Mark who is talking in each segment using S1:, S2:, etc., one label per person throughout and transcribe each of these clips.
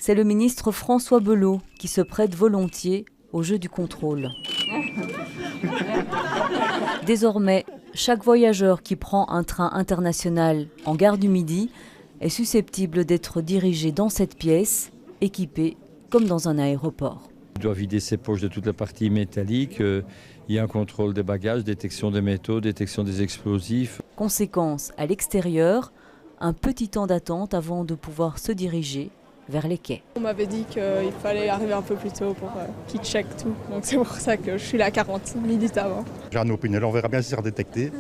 S1: C'est le ministre François Belot qui se prête volontiers au jeu du contrôle. Désormais, chaque voyageur qui prend un train international en gare du Midi est susceptible d'être dirigé dans cette pièce, équipée comme dans un aéroport.
S2: Il doit vider ses poches de toute la partie métallique. Il y a un contrôle des bagages, détection des métaux, détection des explosifs.
S1: Conséquence, à l'extérieur, un petit temps d'attente avant de pouvoir se diriger vers les quais.
S3: On m'avait dit qu'il fallait arriver un peu plus tôt pour qu'ils checkent tout. Donc c'est pour ça que je suis là 40 minutes avant.
S4: J'ai un opinion, on verra bien si c'est redétecté.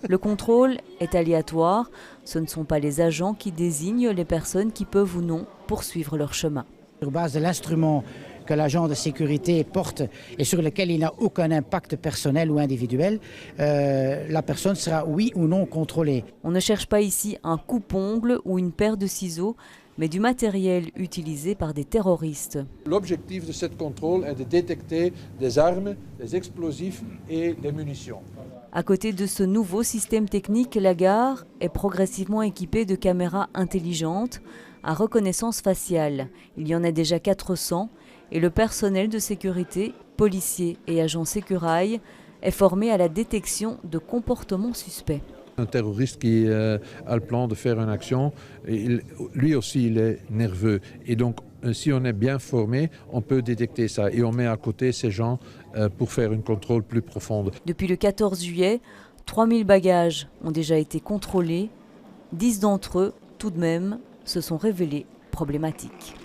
S1: Le contrôle est aléatoire. Ce ne sont pas les agents qui désignent les personnes qui peuvent ou non poursuivre leur chemin.
S5: Sur base de l'instrument que l'agent de sécurité porte et sur lequel il n'a aucun impact personnel ou individuel, la personne sera oui ou non contrôlée.
S1: On ne cherche pas ici un coupe-ongle ou une paire de ciseaux, mais du matériel utilisé par des terroristes.
S6: L'objectif de ce contrôle est de détecter des armes, des explosifs et des munitions.
S1: À côté de ce nouveau système technique, la gare est progressivement équipée de caméras intelligentes à reconnaissance faciale. Il y en a déjà 400 et le personnel de sécurité, policiers et agents sécurail, est formé à la détection de comportements suspects.
S6: Un terroriste qui a le plan de faire une action, lui aussi il est nerveux. Et donc si on est bien formé, on peut détecter ça. Et on met à côté ces gens pour faire un contrôle plus profond.
S1: Depuis le 14 juillet, 3000 bagages ont déjà été contrôlés. 10 d'entre eux, tout de même, se sont révélés problématiques.